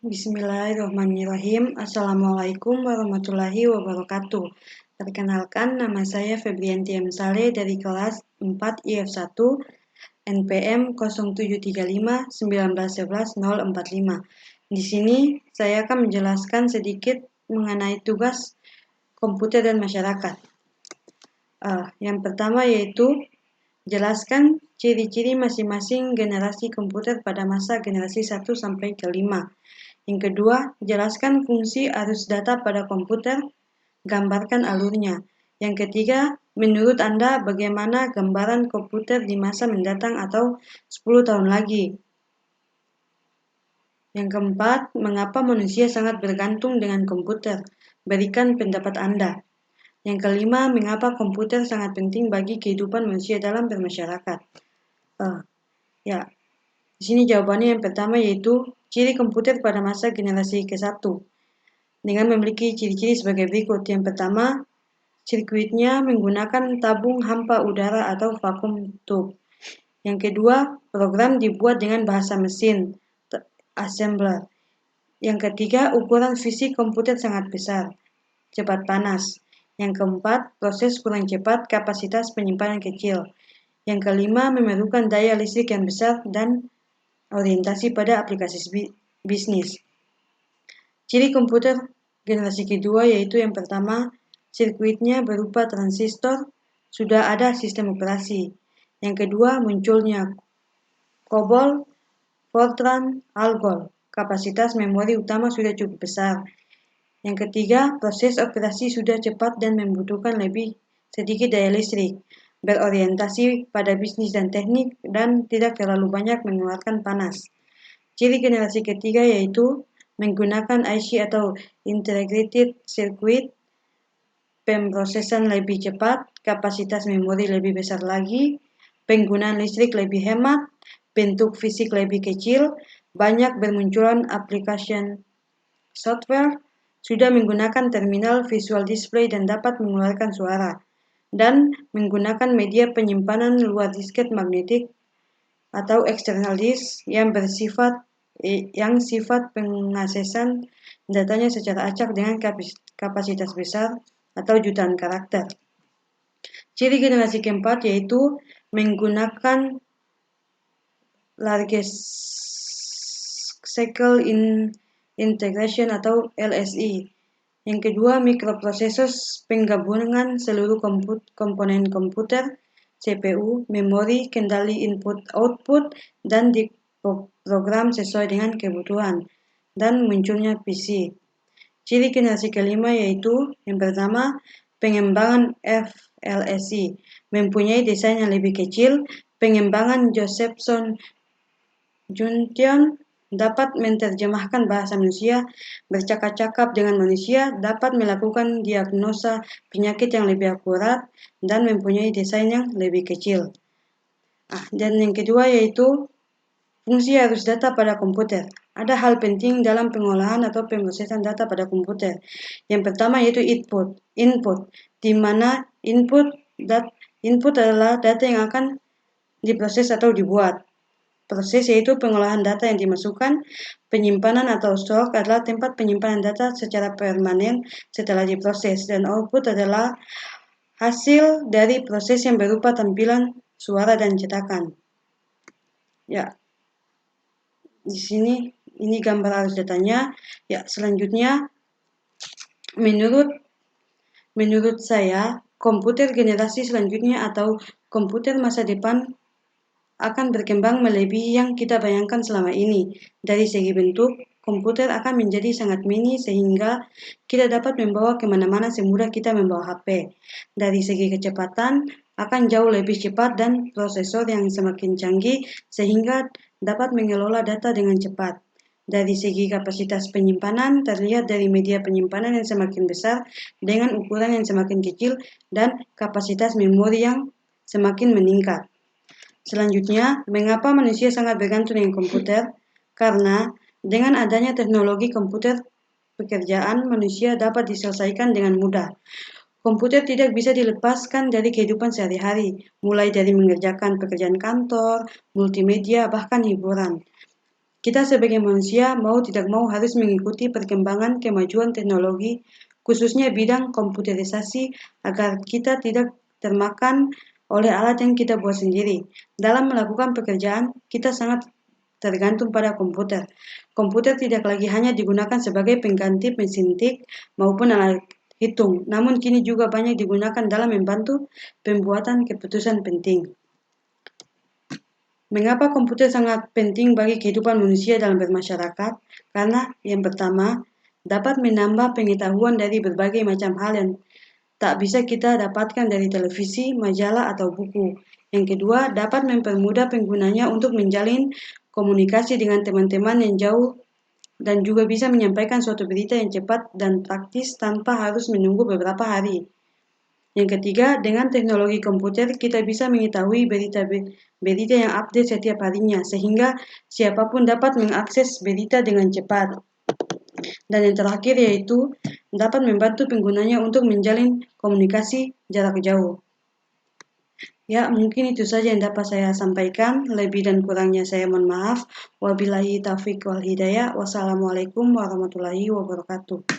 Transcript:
Bismillahirrahmanirrahim. Assalamualaikum warahmatullahi wabarakatuh. Perkenalkan, nama saya Febrianti M. Saleh dari kelas 4 IF1 NPM 0735 Di sini saya akan menjelaskan sedikit mengenai tugas komputer dan masyarakat. Yang pertama yaitu jelaskan ciri-ciri masing-masing generasi komputer pada masa generasi 1 sampai ke 5. Yang kedua, jelaskan fungsi arus data pada komputer, gambarkan alurnya. Yang ketiga, menurut Anda bagaimana gambaran komputer di masa mendatang atau 10 tahun lagi? Yang keempat, mengapa manusia sangat bergantung dengan komputer? Berikan pendapat Anda. Yang kelima, mengapa komputer sangat penting bagi kehidupan manusia dalam bermasyarakat? Di sini jawabannya yang pertama yaitu ciri komputer pada masa generasi ke-1 dengan memiliki ciri-ciri sebagai berikut. Yang pertama, sirkuitnya menggunakan tabung hampa udara atau vacuum tube. Yang kedua, program dibuat dengan bahasa mesin, assembler. Yang ketiga, ukuran fisik komputer sangat besar, cepat panas. Yang keempat, proses kurang cepat, kapasitas penyimpanan kecil. Yang kelima, memerlukan daya listrik yang besar dan orientasi pada aplikasi bisnis. Ciri komputer generasi kedua yaitu yang pertama, sirkuitnya berupa transistor, sudah ada sistem operasi. Yang kedua, munculnya COBOL, Fortran, Algol. Kapasitas memori utama sudah cukup besar. Yang ketiga, proses operasi sudah cepat dan membutuhkan lebih sedikit daya listrik, berorientasi pada bisnis dan teknik, dan tidak terlalu banyak mengeluarkan panas. Ciri generasi ketiga yaitu menggunakan IC atau Integrated Circuit, pemrosesan lebih cepat, kapasitas memori lebih besar lagi, penggunaan listrik lebih hemat, bentuk fisik lebih kecil, banyak bermunculan application software, sudah menggunakan terminal visual display dan dapat mengeluarkan suara, dan menggunakan media penyimpanan luar disket magnetik atau external disk yang sifat pengaksesan datanya secara acak dengan kapasitas besar atau jutaan karakter. Ciri generasi keempat yaitu menggunakan large cycle integration atau LSI. Yang kedua, mikroprosesor penggabungan seluruh komponen komputer, CPU, memori, kendali input-output, dan diprogram sesuai dengan kebutuhan, dan munculnya PC. Ciri generasi kelima yaitu yang pertama, pengembangan FLSI, mempunyai desain yang lebih kecil, pengembangan Josephson Junction, dapat menerjemahkan bahasa manusia, bercakap-cakap dengan manusia, dapat melakukan diagnosa penyakit yang lebih akurat, dan mempunyai desain yang lebih kecil. Dan yang kedua yaitu fungsi arus data pada komputer. Ada hal penting dalam pengolahan atau pemrosesan data pada komputer. Yang pertama yaitu input, di mana input adalah data yang akan diproses atau dibuat. Proses yaitu pengolahan data yang dimasukkan, penyimpanan atau stok adalah tempat penyimpanan data secara permanen setelah diproses, dan output adalah hasil dari proses yang berupa tampilan, suara, dan cetakan. Di sini ini gambar arus datanya. Selanjutnya menurut saya komputer generasi selanjutnya atau komputer masa depan akan berkembang melebihi yang kita bayangkan selama ini. Dari segi bentuk, komputer akan menjadi sangat mini sehingga kita dapat membawa kemana-mana semudah kita membawa HP. Dari segi kecepatan, akan jauh lebih cepat dan prosesor yang semakin canggih sehingga dapat mengelola data dengan cepat. Dari segi kapasitas penyimpanan, terlihat dari media penyimpanan yang semakin besar dengan ukuran yang semakin kecil dan kapasitas memori yang semakin meningkat. Selanjutnya, mengapa manusia sangat bergantung dengan komputer? Karena dengan adanya teknologi komputer, pekerjaan manusia dapat diselesaikan dengan mudah. Komputer tidak bisa dilepaskan dari kehidupan sehari-hari, mulai dari mengerjakan pekerjaan kantor, multimedia, bahkan hiburan. Kita sebagai manusia mau tidak mau harus mengikuti perkembangan kemajuan teknologi, khususnya bidang komputerisasi, agar kita tidak termakan oleh alat yang kita buat sendiri. Dalam melakukan pekerjaan, kita sangat tergantung pada komputer. Komputer tidak lagi hanya digunakan sebagai pengganti mesin tik maupun alat hitung, namun kini juga banyak digunakan dalam membantu pembuatan keputusan penting. Mengapa komputer sangat penting bagi kehidupan manusia dalam bermasyarakat? Karena yang pertama, dapat menambah pengetahuan dari berbagai macam hal yang tak bisa kita dapatkan dari televisi, majalah, atau buku. Yang kedua, dapat mempermudah penggunanya untuk menjalin komunikasi dengan teman-teman yang jauh dan juga bisa menyampaikan suatu berita yang cepat dan praktis tanpa harus menunggu beberapa hari. Yang ketiga, dengan teknologi komputer kita bisa mengetahui berita yang update setiap harinya, sehingga siapapun dapat mengakses berita dengan cepat. Dan yang terakhir yaitu dapat membantu penggunanya untuk menjalin komunikasi jarak jauh. Ya, mungkin itu saja yang dapat saya sampaikan. Lebih dan kurangnya saya mohon maaf. Wabillahi taufiq wal hidayah. Wassalamualaikum warahmatullahi wabarakatuh.